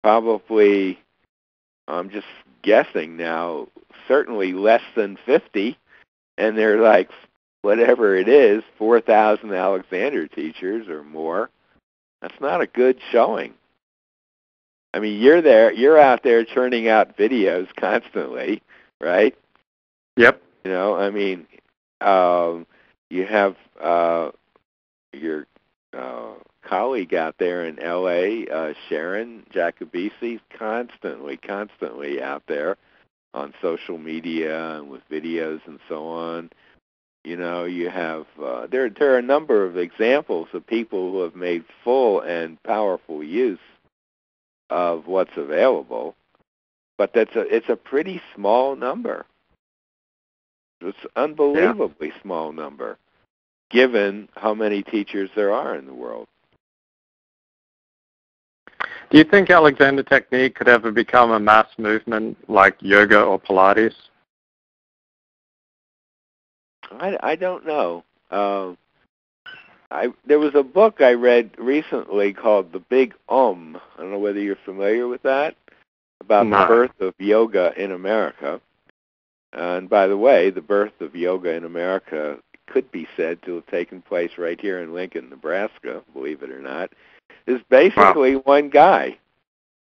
probably, I'm just guessing now, certainly less than 50, and they're like, whatever it is, 4,000 Alexander teachers or more. That's not a good showing. I mean, you're out there churning out videos constantly, right? Yep. You know, I mean, you have your colleague out there in L.A., Sharon Jacobisi, constantly out there on social media and with videos and so on. You know, you have there are a number of examples of people who have made full and powerful use of what's available, but it's a pretty small number. It's an unbelievably small number, given how many teachers there are in the world. Do you think Alexander Technique could ever become a mass movement like yoga or Pilates? I don't know. There was a book I read recently called The Big I don't know whether you're familiar with that, about the birth of yoga in America. And by the way, the birth of yoga in America could be said to have taken place right here in Lincoln, Nebraska, believe it or not. Is basically one guy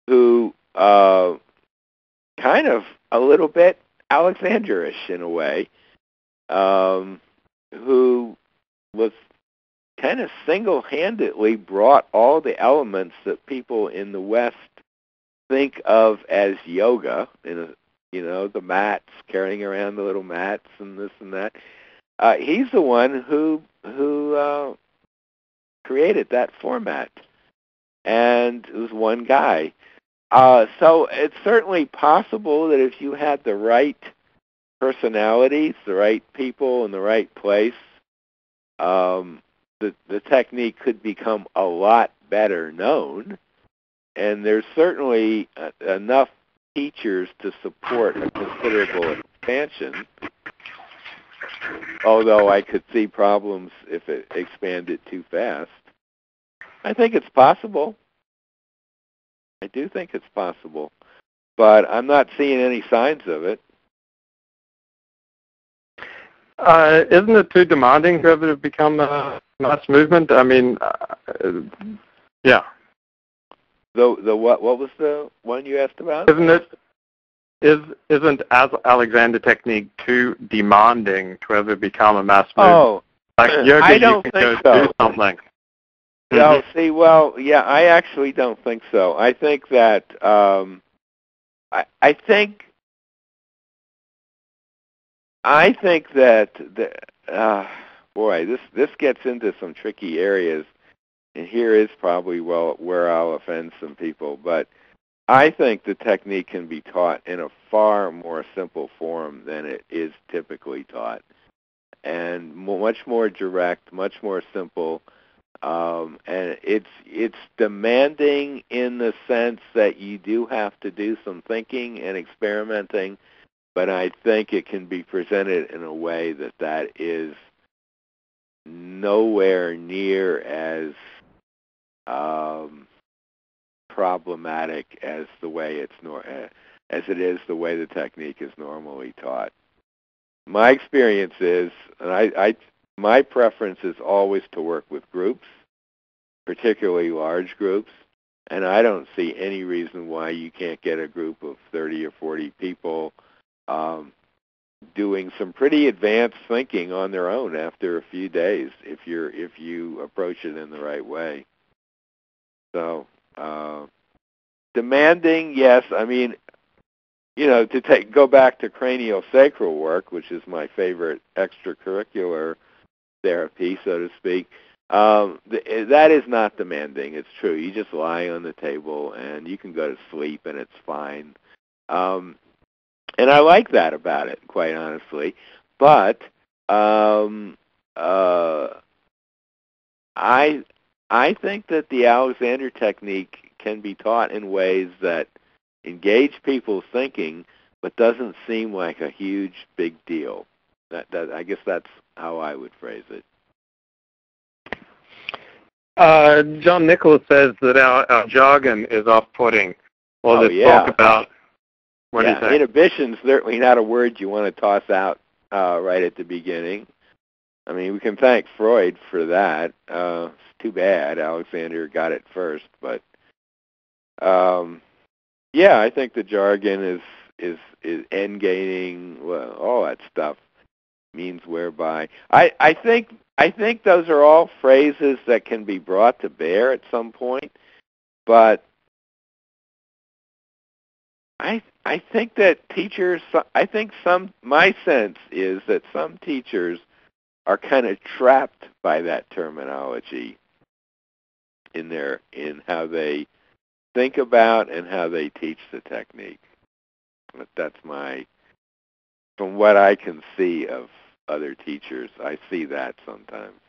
who kind of a little bit Alexander-ish in a way, who was kind of single-handedly brought all the elements that people in the West think of as yoga, the mats, carrying around the little mats and this and that. He's the one who created that format, and it was one guy. So it's certainly possible that if you had the right personalities, the right people in the right place, the technique could become a lot better known, and there's certainly enough teachers to support a considerable expansion, although I could see problems if it expanded too fast. I think it's possible. I do think it's possible, but I'm not seeing any signs of it. Isn't it too demanding to ever become a mass movement? I mean, yeah. The what was the one you asked about? Isn't Alexander Technique too demanding to ever become a mass movement? Oh, like yoga, I don't you can think go so. do something. No, see, well, yeah, I actually don't think so. I think that I think that boy, this gets into some tricky areas, and here is probably where I'll offend some people, but I think the technique can be taught in a far more simple form than it is typically taught, and much more direct, much more simple. And it's demanding in the sense that you do have to do some thinking and experimenting, but I think it can be presented in a way that is nowhere near as problematic as the way as it is the way the technique is normally taught. My experience is, and my preference is always to work with groups, particularly large groups, and I don't see any reason why you can't get a group of 30 or 40 people doing some pretty advanced thinking on their own after a few days if you approach it in the right way. So demanding, yes. I mean, to go back to craniosacral work, which is my favorite extracurricular therapy, so to speak. That is not demanding. It's true. You just lie on the table and you can go to sleep and it's fine. And I like that about it, quite honestly. But I think that the Alexander technique can be taught in ways that engage people's thinking, but doesn't seem like a huge, big deal. I guess that's how I would phrase it. John Nicholas says that our jargon is off-putting. Well, let's talk about, what do you think? Inhibition's certainly not a word you want to toss out right at the beginning. I mean, we can thank Freud for that. It's too bad Alexander got it first, but I think the jargon is end gaining, well, all that stuff means whereby. I think those are all phrases that can be brought to bear at some point, but I think that teachers, my sense is that some teachers are kind of trapped by that terminology in how they think about and how they teach the technique. But that's from what I can see of other teachers, I see that sometimes.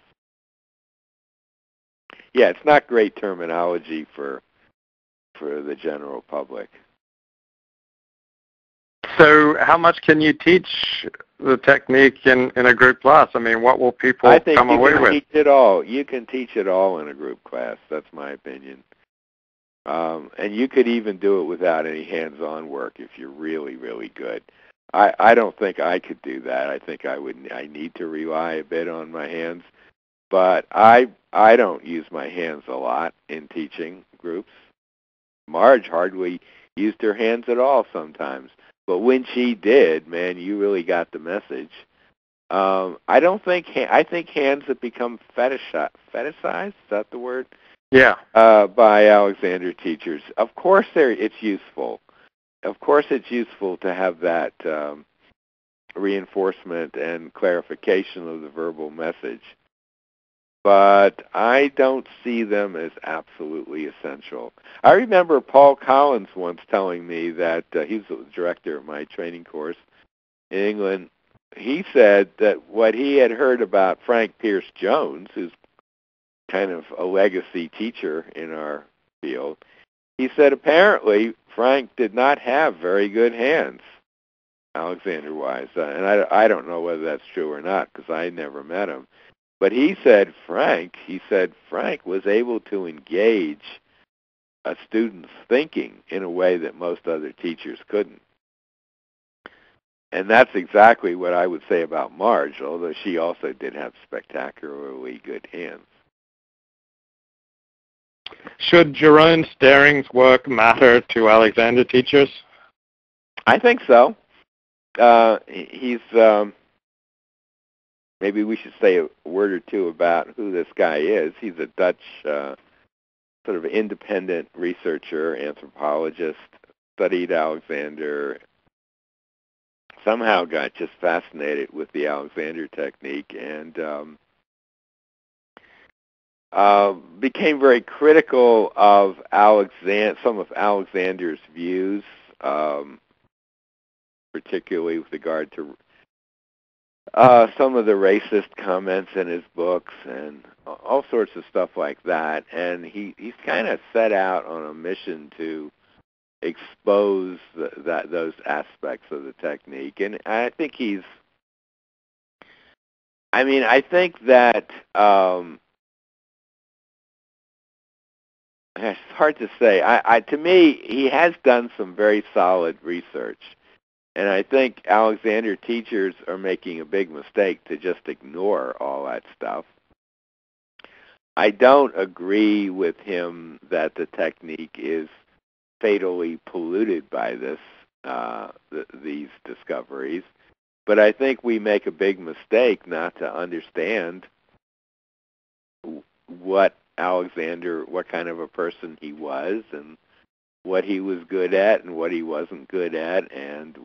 Yeah, it's not great terminology for the general public. So how much can you teach the technique in a group class? I mean, what will people come away with? I think you can teach it all. You can teach it all in a group class. That's my opinion. And you could even do it without any hands-on work if you're really, really good. I don't think I could do that. I think I need to rely a bit on my hands. But I don't use my hands a lot in teaching groups. Marge hardly used her hands at all sometimes. But when she did, man, you really got the message. I think hands have become fetishized. Is that the word? Yeah. By Alexander teachers. Of course, it's useful. Of course, it's useful to have that reinforcement and clarification of the verbal message. But I don't see them as absolutely essential. I remember Paul Collins once telling me that he was the director of my training course in England. He said that what he had heard about Frank Pierce Jones, who's kind of a legacy teacher in our field, he said apparently Frank did not have very good hands, Alexander-wise. And I don't know whether that's true or not because I never met him. But he said Frank was able to engage a student's thinking in a way that most other teachers couldn't. And that's exactly what I would say about Marge, although she also did have spectacularly good hands. Should Jerome Staring's work matter to Alexander teachers? I think so. He's... maybe we should say a word or two about who this guy is. He's a Dutch sort of independent researcher, anthropologist, studied Alexander, somehow got just fascinated with the Alexander technique, and became very critical of some of Alexander's views, particularly with regard to some of the racist comments in his books and all sorts of stuff like that. And he's kind of set out on a mission to expose those aspects of the technique. And I think I think that it's hard to say. To me, he has done some very solid research. And I think Alexander teachers are making a big mistake to just ignore all that stuff. I don't agree with him that the technique is fatally polluted by these discoveries, but I think we make a big mistake not to understand what kind of a person he was, and what he was good at and what he wasn't good at, and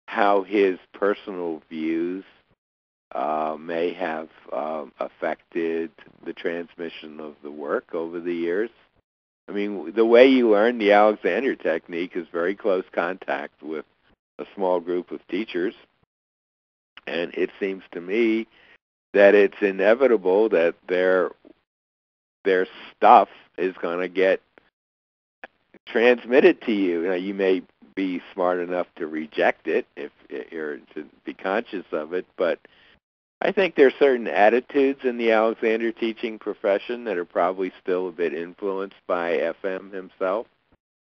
how his personal views may have affected the transmission of the work over the years. I mean, the way you learn the Alexander technique is very close contact with a small group of teachers, and it seems to me that it's inevitable that their stuff is going to get transmitted to you. Now, you may be smart enough to reject it if you're to be conscious of it, but I think there are certain attitudes in the Alexander teaching profession that are probably still a bit influenced by FM himself.